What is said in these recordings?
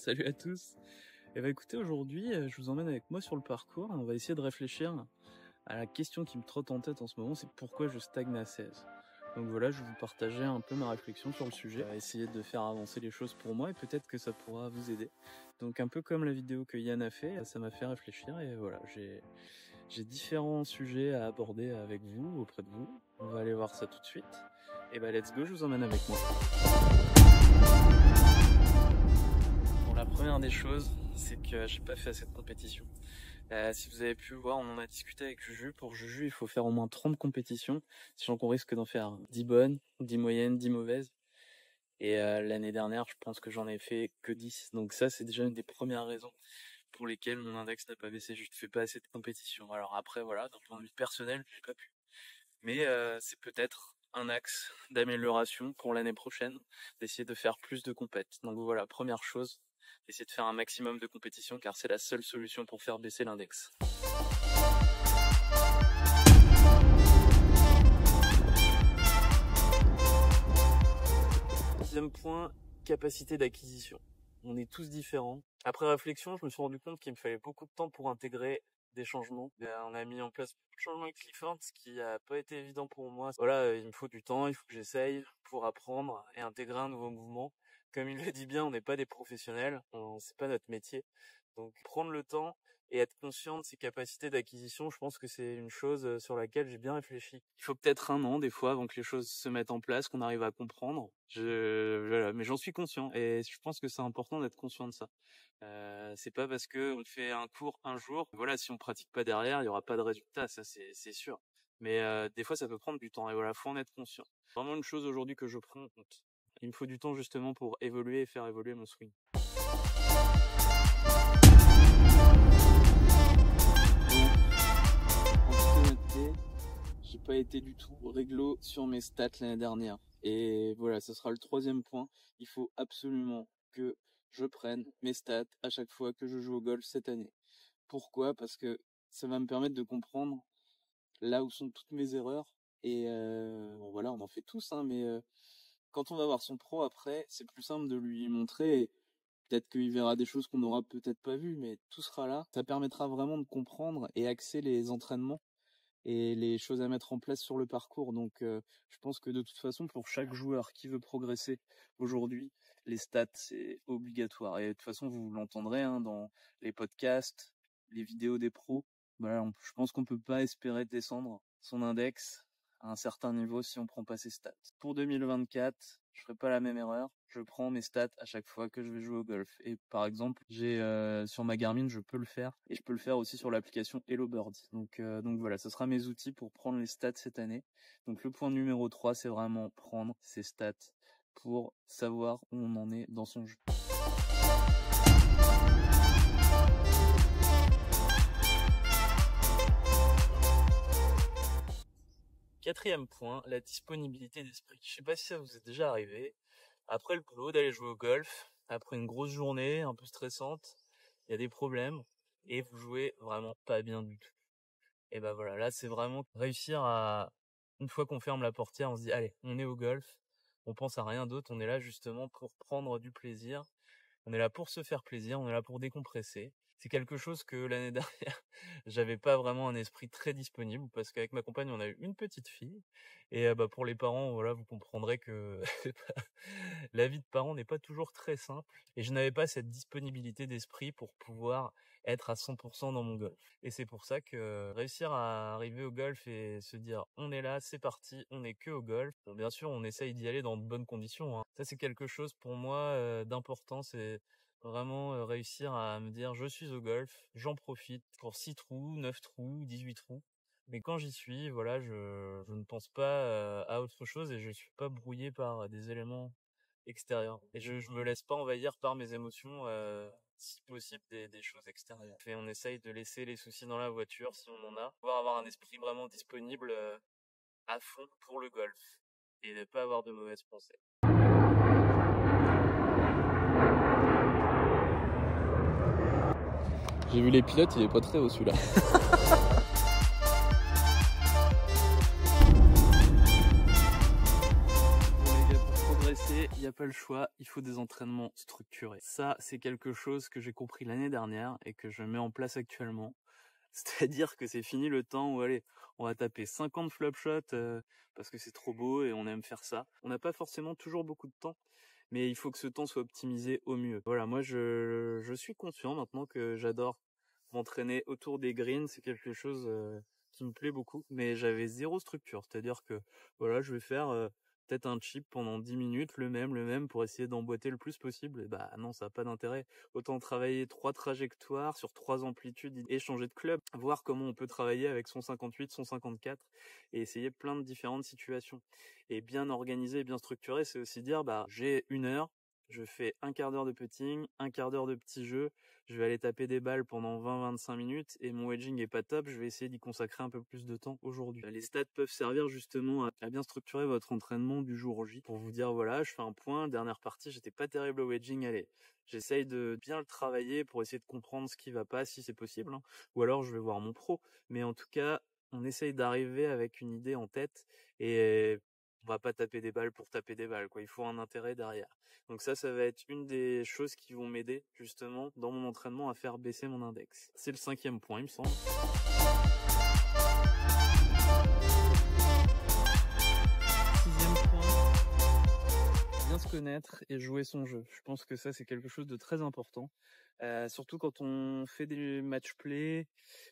Salut à tous. Et bah écoutez, aujourd'hui, je vous emmène avec moi sur le parcours et on va essayer de réfléchir à la question qui me trotte en tête en ce moment, c'est pourquoi je stagne à 16. Donc voilà, je vais vous partager un peu ma réflexion sur le sujet, essayer de faire avancer les choses pour moi et peut-être que ça pourra vous aider. Donc un peu comme la vidéo que Yann a fait, ça m'a fait réfléchir et voilà, j'ai différents sujets à aborder avec vous, auprès de vous. On va aller voir ça tout de suite. Et bah let's go, je vous emmène avec moi. Bon, la première des choses, c'est que j'ai pas fait assez de compétition. Si vous avez pu voir, on en a discuté avec Juju. Pour Juju, il faut faire au moins 30 compétitions, sachant qu'on risque d'en faire 10 bonnes, 10 moyennes, 10 mauvaises. Et l'année dernière, je pense que j'en ai fait que 10. Donc ça, c'est déjà une des premières raisons pour lesquelles mon index n'a pas baissé. Je ne fais pas assez de compétition. Alors après, voilà, d'un point de vue personnel, j'ai pas pu. Mais c'est peut-être un axe d'amélioration pour l'année prochaine, d'essayer de faire plus de compètes. Donc voilà, première chose, essayer de faire un maximum de compétition car c'est la seule solution pour faire baisser l'index. Deuxième point, capacité d'acquisition. On est tous différents. Après réflexion, je me suis rendu compte qu'il me fallait beaucoup de temps pour intégrer des changements. On a mis en place beaucoup de changements avec Clifford, ce qui a pas été évident pour moi. Voilà, il me faut du temps, il faut que j'essaye pour apprendre et intégrer un nouveau mouvement. Comme il le dit bien, on n'est pas des professionnels, c'est pas notre métier. Donc prendre le temps et être conscient de ses capacités d'acquisition, je pense que c'est une chose sur laquelle j'ai bien réfléchi. Il faut peut-être un an des fois avant que les choses se mettent en place, qu'on arrive à comprendre. Voilà, mais j'en suis conscient et je pense que c'est important d'être conscient de ça. C'est pas parce que on fait un cours un jour, voilà, si on pratique pas derrière, il y aura pas de résultat, ça c'est sûr. Mais des fois ça peut prendre du temps et voilà, faut en être conscient. Vraiment une chose aujourd'hui que je prends en compte. Il me faut du temps justement pour évoluer et faire évoluer mon swing. En toute honnêteté, j'ai pas été du tout réglo sur mes stats l'année dernière. Et voilà, ce sera le troisième point. Il faut absolument que je prenne mes stats à chaque fois que je joue au golf cette année. Pourquoi ? Parce que ça va me permettre de comprendre là où sont toutes mes erreurs. Et bon, voilà, on en fait tous, hein, mais quand on va voir son pro après, c'est plus simple de lui montrer. Et peut-être qu'il verra des choses qu'on n'aura peut-être pas vues, mais tout sera là. Ça permettra vraiment de comprendre et axer les entraînements et les choses à mettre en place sur le parcours. Donc je pense que de toute façon, pour chaque joueur qui veut progresser aujourd'hui, les stats, c'est obligatoire. Et de toute façon, vous l'entendrez hein, dans les podcasts, les vidéos des pros. Voilà, je pense qu'on peut pas espérer descendre son index à un certain niveau si on prend pas ses stats. Pour 2024, je ferai pas la même erreur. Je prends mes stats à chaque fois que je vais jouer au golf. Et par exemple, j'ai sur ma Garmin, je peux le faire. Et je peux le faire aussi sur l'application Hello Birdie. Donc voilà, ce sera mes outils pour prendre les stats cette année. Donc le point numéro 3, c'est vraiment prendre ses stats pour savoir où on en est dans son jeu. Quatrième point, la disponibilité d'esprit. Je sais pas si ça vous est déjà arrivé. Après le boulot, d'aller jouer au golf, après une grosse journée un peu stressante, il y a des problèmes et vous jouez vraiment pas bien du tout. Et ben voilà, là c'est vraiment réussir à, une fois qu'on ferme la portière, on se dit allez, on est au golf, on pense à rien d'autre, on est là justement pour prendre du plaisir, on est là pour se faire plaisir, on est là pour décompresser. C'est quelque chose que l'année dernière, j'avais pas vraiment un esprit très disponible parce qu'avec ma compagne, on a eu une petite fille et pour les parents, voilà, vous comprendrez que la vie de parent n'est pas toujours très simple et je n'avais pas cette disponibilité d'esprit pour pouvoir être à 100% dans mon golf. Et c'est pour ça que réussir à arriver au golf et se dire on est là, c'est parti, on est que au golf. Bon, bien sûr, on essaye d'y aller dans de bonnes conditions, hein. Ça, c'est quelque chose pour moi d'important, c'est vraiment réussir à me dire je suis au golf, j'en profite pour 6 trous, 9 trous, 18 trous. Mais quand j'y suis, voilà, je ne pense pas à autre chose et je suis pas brouillé par des éléments extérieurs. Et je me laisse pas envahir par mes émotions, si possible des choses extérieures. Et on essaye de laisser les soucis dans la voiture si on en a. Pouvoir avoir un esprit vraiment disponible à fond pour le golf et ne pas avoir de mauvaises pensées. J'ai vu les pilotes, il est pas très haut celui-là. Bon les gars, pour progresser, il y a pas le choix, il faut des entraînements structurés. Ça, c'est quelque chose que j'ai compris l'année dernière et que je mets en place actuellement. C'est-à-dire que c'est fini le temps où, allez, on va taper 50 flop shots parce que c'est trop beau et on aime faire ça. On n'a pas forcément toujours beaucoup de temps, mais il faut que ce temps soit optimisé au mieux. Voilà, moi je suis conscient maintenant que j'adore m'entraîner autour des greens, c'est quelque chose qui me plaît beaucoup, mais j'avais zéro structure, c'est-à-dire que voilà, je vais faire peut-être un chip pendant 10 minutes, le même, pour essayer d'emboîter le plus possible, et bah non, ça n'a pas d'intérêt. Autant travailler 3 trajectoires sur 3 amplitudes et changer de club, voir comment on peut travailler avec son 58, son 54, et essayer plein de différentes situations. Et bien organisé et bien structuré, c'est aussi dire, bah j'ai 1 heure, je fais un quart d'heure de putting, un quart d'heure de petits jeux, je vais aller taper des balles pendant 20-25 minutes et mon wedging est pas top, je vais essayer d'y consacrer un peu plus de temps aujourd'hui. Les stats peuvent servir justement à bien structurer votre entraînement du jour J pour vous dire voilà, je fais un point, dernière partie, j'étais pas terrible au wedging, allez, j'essaye de bien le travailler pour essayer de comprendre ce qui va pas si c'est possible, hein. Ou alors je vais voir mon pro, mais en tout cas, on essaye d'arriver avec une idée en tête et on va pas taper des balles pour taper des balles, quoi. Il faut un intérêt derrière. Donc ça va être une des choses qui vont m'aider justement dans mon entraînement à faire baisser mon index. C'est le 5e point, il me semble. 6e point, bien se connaître et jouer son jeu. Je pense que ça c'est quelque chose de très important. Surtout quand on fait des match play,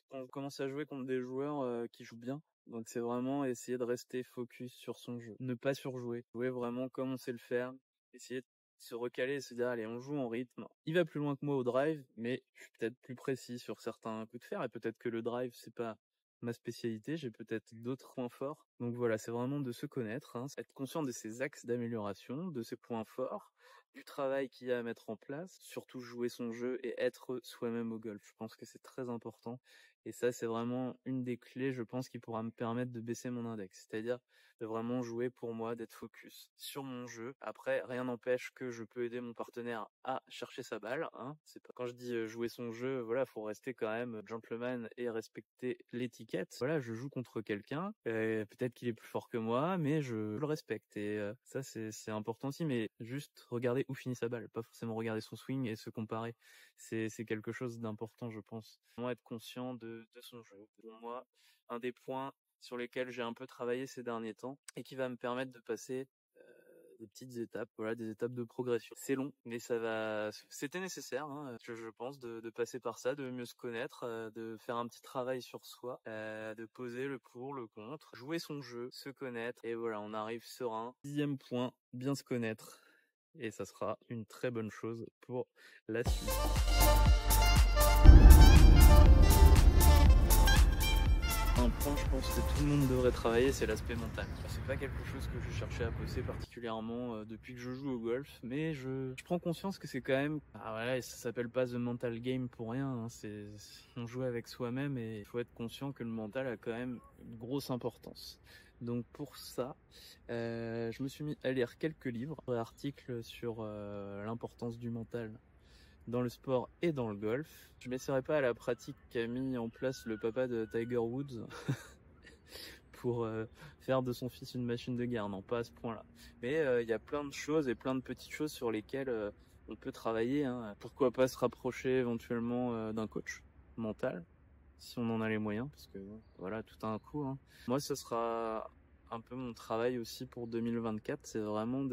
quand on commence à jouer contre des joueurs qui jouent bien. Donc c'est vraiment essayer de rester focus sur son jeu, ne pas surjouer, jouer vraiment comme on sait le faire, essayer de se recaler et se dire allez on joue en rythme. Il va plus loin que moi au drive, mais je suis peut-être plus précis sur certains coups de fer et peut-être que le drive c'est pas ma spécialité, j'ai peut-être d'autres points forts. Donc voilà, c'est vraiment de se connaître, hein, être conscient de ses axes d'amélioration, de ses points forts, du travail qu'il y a à mettre en place, surtout jouer son jeu et être soi-même au golf. Je pense que c'est très important. Et ça, c'est vraiment une des clés, je pense, qui pourra me permettre de baisser mon index. C'est-à-dire de vraiment jouer pour moi, d'être focus sur mon jeu. Après, rien n'empêche que je peux aider mon partenaire à chercher sa balle, hein. C'est pas quand je dis jouer son jeu, voilà, faut rester quand même gentleman et respecter l'étiquette. Voilà, je joue contre quelqu'un, peut-être qu'il est plus fort que moi, mais je le respecte. Et ça, c'est important aussi. Mais juste regarder où finit sa balle, pas forcément regarder son swing et se comparer. C'est quelque chose d'important, je pense. Vraiment être conscient de son jeu. Pour moi, un des points sur lesquels j'ai un peu travaillé ces derniers temps et qui va me permettre de passer des petites étapes, voilà, des étapes de progression. C'est long, mais c'était nécessaire, hein, je pense, de passer par ça, de mieux se connaître, de faire un petit travail sur soi, de poser le pour, le contre, jouer son jeu, se connaître, et voilà, on arrive serein. 10e point, bien se connaître, et ça sera une très bonne chose pour la suite. Un point, je pense que tout le monde devrait travailler, c'est l'aspect mental. C'est pas quelque chose que je cherchais à bosser particulièrement depuis que je joue au golf, mais je prends conscience que c'est quand même, ça s'appelle pas The Mental Game pour rien, hein. On joue avec soi-même et il faut être conscient que le mental a quand même une grosse importance. Donc pour ça, je me suis mis à lire quelques livres, articles sur l'importance du mental dans le sport et dans le golf. Je m'essaierai pas à la pratique qu'a mis en place le papa de Tiger Woods pour faire de son fils une machine de guerre, non, pas à ce point-là. Mais il y a plein de choses et plein de petites choses sur lesquelles on peut travailler, hein. Pourquoi pas se rapprocher éventuellement d'un coach mental, si on en a les moyens, parce que voilà, tout a un coût, hein. Moi, ce sera un peu mon travail aussi pour 2024, c'est vraiment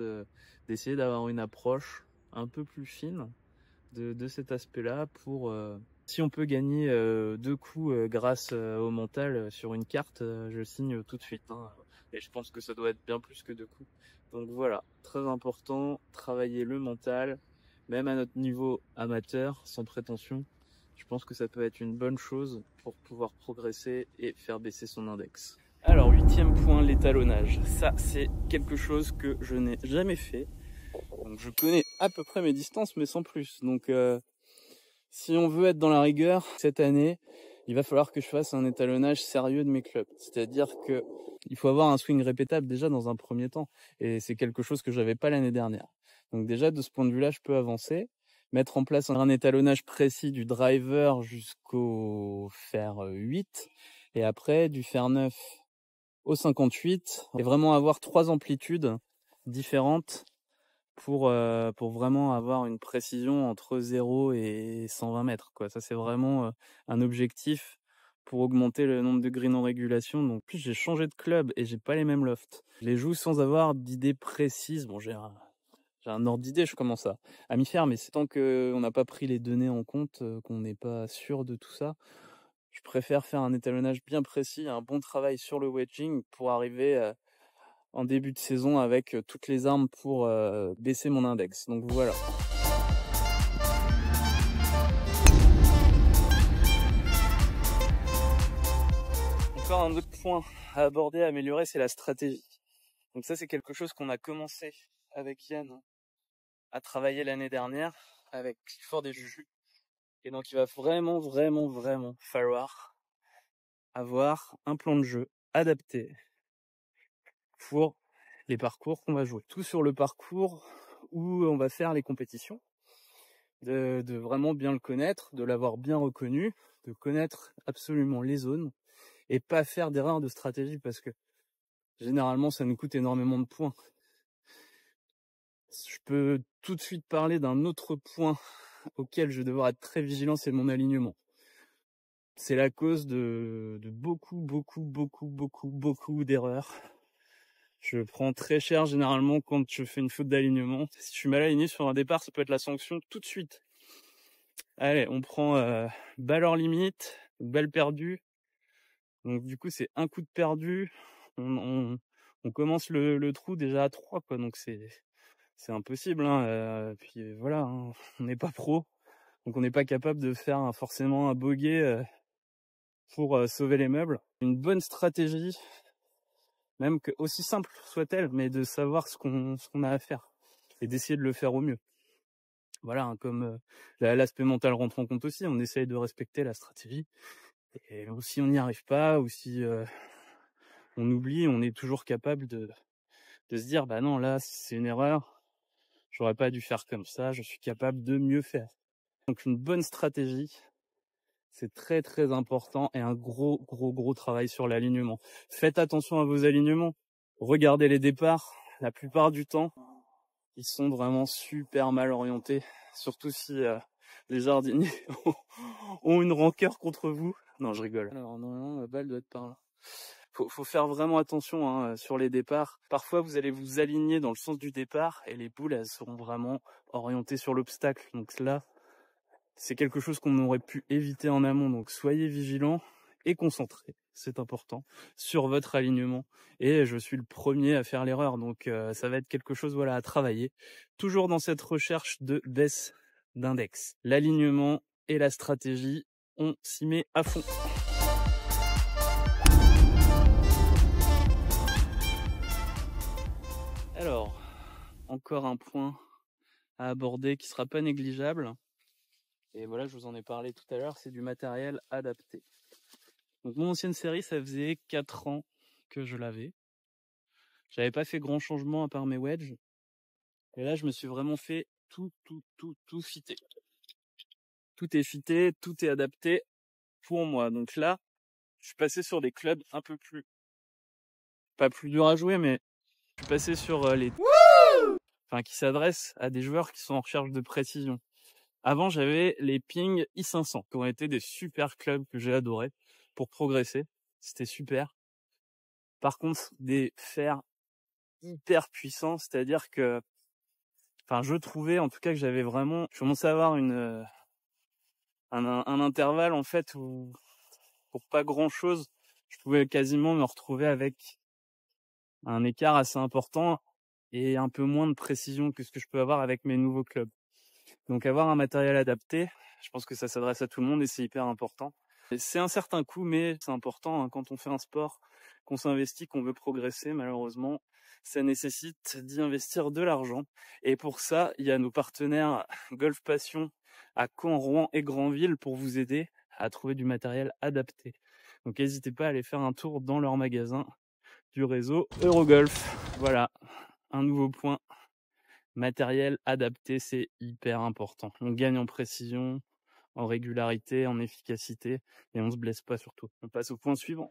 d'essayer d'avoir une approche un peu plus fine de cet aspect-là pour si on peut gagner 2 coups grâce au mental sur une carte, je signe tout de suite, hein. Et je pense que ça doit être bien plus que 2 coups. Donc voilà, très important, travailler le mental, même à notre niveau amateur, sans prétention. Je pense que ça peut être une bonne chose pour pouvoir progresser et faire baisser son index. Alors, 8e point, l'étalonnage. Ça, c'est quelque chose que je n'ai jamais fait. Donc je connais à peu près mes distances, mais sans plus. Donc si on veut être dans la rigueur cette année, il va falloir que je fasse un étalonnage sérieux de mes clubs. C'est-à-dire que il faut avoir un swing répétable déjà dans un premier temps. Et c'est quelque chose que j'avais pas l'année dernière. Donc déjà, de ce point de vue-là, je peux avancer, mettre en place un étalonnage précis du driver jusqu'au fer 8, et après du fer 9 au 58, et vraiment avoir 3 amplitudes différentes pour vraiment avoir une précision entre 0 et 120 mètres, quoi. Ça, c'est vraiment un objectif pour augmenter le nombre de greens en régulation. Donc, plus j'ai changé de club et j'ai pas les mêmes lofts. Je les joue sans avoir d'idée précise. Bon, j'ai un ordre d'idée, je commence à m'y faire, mais c'est tant qu'on n'a pas pris les données en compte, qu'on n'est pas sûr de tout ça. Je préfère faire un étalonnage bien précis, un bon travail sur le wedging pour arriver en début de saison avec toutes les armes pour baisser mon index. Donc voilà. Encore un autre point à aborder, à améliorer, c'est la stratégie. Donc ça, c'est quelque chose qu'on a commencé avec Yann à travailler l'année dernière avec Clifford et Juju. Et donc il va vraiment falloir avoir un plan de jeu adapté pour les parcours qu'on va jouer. Tout sur le parcours où on va faire les compétitions, de vraiment bien le connaître, de l'avoir bien reconnu, de connaître absolument les zones et pas faire d'erreur de stratégie parce que généralement ça nous coûte énormément de points. Je peux tout de suite parler d'un autre point auquel je vais devoir être très vigilant, c'est mon alignement. C'est la cause de beaucoup d'erreurs. Je prends très cher généralement quand je fais une faute d'alignement. Si je suis mal aligné sur un départ, ça peut être la sanction tout de suite. Allez, on prend balle hors limite, balle perdue. Donc du coup, c'est un coup de perdu. On commence le trou déjà à 3, quoi. Donc c'est impossible. Hein. Puis voilà, hein. On n'est pas pro. Donc on n'est pas capable de faire forcément un bogey pour sauver les meubles. Une bonne stratégie, même que aussi simple soit-elle, mais de savoir ce qu'on a à faire et d'essayer de le faire au mieux. Voilà, hein, comme l'aspect mental rentre en compte aussi, on essaye de respecter la stratégie. Et si on n'y arrive pas, ou si on oublie, on est toujours capable de se dire, bah non, là c'est une erreur, j'aurais pas dû faire comme ça, je suis capable de mieux faire. Donc une bonne stratégie, c'est très important, et un gros travail sur l'alignement. Faites attention à vos alignements, regardez les départs, la plupart du temps, ils sont vraiment super mal orientés, surtout si les jardiniers ont une rancœur contre vous. Non, je rigole. Alors normalement la balle doit être par là. Faut faire vraiment attention hein, sur les départs. Parfois vous allez vous aligner dans le sens du départ et les boules elles seront vraiment orientées sur l'obstacle. Donc là, c'est quelque chose qu'on aurait pu éviter en amont. Donc soyez vigilants et concentrés, c'est important, sur votre alignement. Et je suis le premier à faire l'erreur, donc ça va être quelque chose voilà, à travailler. Toujours dans cette recherche de baisse d'index. L'alignement et la stratégie, on s'y met à fond. Alors, encore un point à aborder qui sera pas négligeable. Et voilà, je vous en ai parlé tout à l'heure, c'est du matériel adapté. Donc mon ancienne série, ça faisait 4 ans que je l'avais. J'avais pas fait grand changement à part mes wedges. Et là, je me suis vraiment fait tout fitter. Tout est fité, tout est adapté pour moi. Donc là, je suis passé sur des clubs un peu plus... pas plus durs à jouer, mais je suis passé sur les... enfin, qui s'adressent à des joueurs qui sont en recherche de précision. Avant, j'avais les Ping i500, qui ont été des super clubs que j'ai adorés pour progresser. C'était super. Par contre, des fers hyper puissants, c'est-à-dire que, enfin, je trouvais en tout cas que j'avais vraiment, je commençais à avoir un intervalle en fait où, pour pas grand-chose, je pouvais quasiment me retrouver avec un écart assez important et un peu moins de précision que ce que je peux avoir avec mes nouveaux clubs. Donc avoir un matériel adapté, je pense que ça s'adresse à tout le monde et c'est hyper important. C'est un certain coût, mais c'est important hein, quand on fait un sport, qu'on s'investit, qu'on veut progresser. Malheureusement, ça nécessite d'y investir de l'argent. Et pour ça, il y a nos partenaires Golf Passion à Caen, Rouen et Granville pour vous aider à trouver du matériel adapté. Donc n'hésitez pas à aller faire un tour dans leur magasin du réseau Eurogolf. Voilà, un nouveau point. Matériel adapté, c'est hyper important. On gagne en précision, en régularité, en efficacité, et on se blesse pas surtout. On passe au point suivant.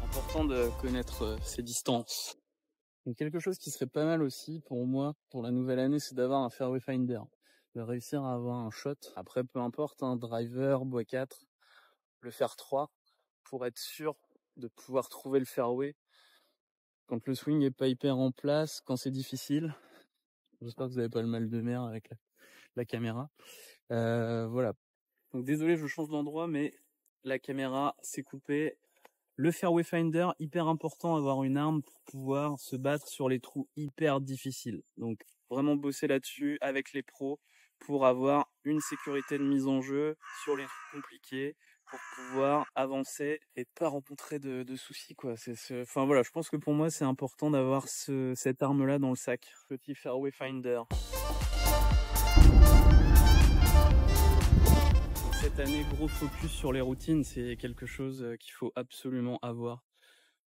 Important important de connaître ses distances. Donc quelque chose qui serait pas mal aussi pour moi, pour la nouvelle année, c'est d'avoir un fairway finder. De réussir à avoir un shot. Après, peu importe, un driver, bois 4, le fer 3, pour être sûr de pouvoir trouver le fairway quand le swing est pas hyper en place, quand c'est difficile. J'espère que vous avez pas le mal de mer avec la caméra. Voilà. Donc désolé, je change d'endroit, mais la caméra s'est coupée. Le fairway finder, hyper important, avoir une arme pour pouvoir se battre sur les trous hyper difficiles. Donc vraiment bosser là-dessus avec les pros pour avoir une sécurité de mise en jeu sur les trous compliqués, pour pouvoir avancer et pas rencontrer de soucis, quoi. Enfin voilà, je pense que pour moi c'est important d'avoir cette arme-là dans le sac, petit fairway finder. Cette année, gros focus sur les routines, c'est quelque chose qu'il faut absolument avoir.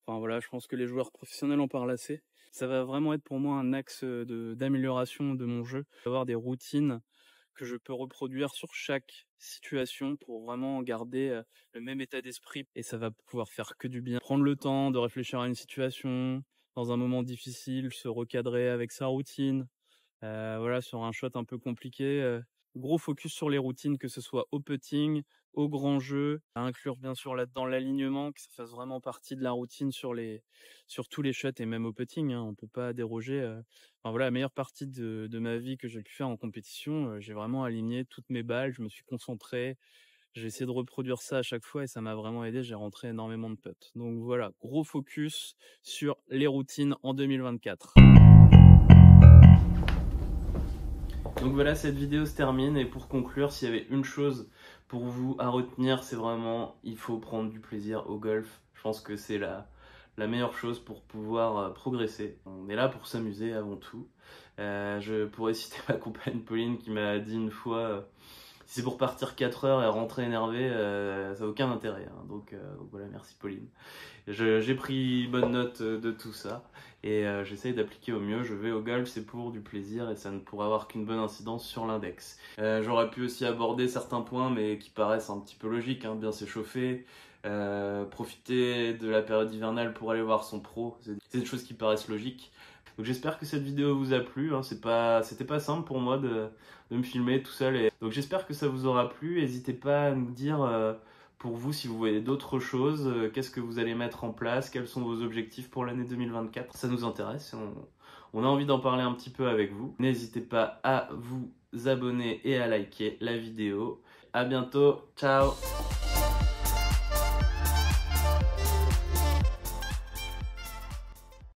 Enfin voilà, je pense que les joueurs professionnels en parlent assez. Ça va vraiment être pour moi un axe d'amélioration de mon jeu, d'avoir des routines que je peux reproduire sur chaque situation pour vraiment garder le même état d'esprit, et ça va pouvoir faire que du bien. Prendre le temps de réfléchir à une situation, dans un moment difficile, se recadrer avec sa routine, voilà, sur un shot un peu compliqué. Gros focus sur les routines, que ce soit au putting, au grand jeu, à inclure bien sûr là-dedans l'alignement, que ça fasse vraiment partie de la routine sur tous les shots et même au putting, hein, on peut pas déroger. Enfin voilà, la meilleure partie de ma vie que j'ai pu faire en compétition, j'ai vraiment aligné toutes mes balles, je me suis concentré, j'ai essayé de reproduire ça à chaque fois et ça m'a vraiment aidé, j'ai rentré énormément de putts. Donc voilà, gros focus sur les routines en 2024. Donc voilà, cette vidéo se termine, et pour conclure, s'il y avait une chose pour vous à retenir, c'est vraiment, il faut prendre du plaisir au golf. Je pense que c'est la meilleure chose pour pouvoir progresser. On est là pour s'amuser avant tout. Je pourrais citer ma compagne Pauline qui m'a dit une fois, si c'est pour partir 4 heures et rentrer énervé, ça n'a aucun intérêt. Hein. Donc voilà, merci Pauline. J'ai pris bonne note de tout ça et j'essaye d'appliquer au mieux. Je vais au golf, c'est pour du plaisir et ça ne pourra avoir qu'une bonne incidence sur l'index. J'aurais pu aussi aborder certains points mais qui paraissent un petit peu logiques, hein, bien s'échauffer, profiter de la période hivernale pour aller voir son pro, c'est des choses qui paraissent logiques. Donc j'espère que cette vidéo vous a plu, hein. C'était pas simple pour moi de me filmer tout seul. Donc j'espère que ça vous aura plu. N'hésitez pas à nous dire pour vous si vous voyez d'autres choses, qu'est-ce que vous allez mettre en place, quels sont vos objectifs pour l'année 2024. Ça nous intéresse, on a envie d'en parler un petit peu avec vous. N'hésitez pas à vous abonner et à liker la vidéo. À bientôt, ciao!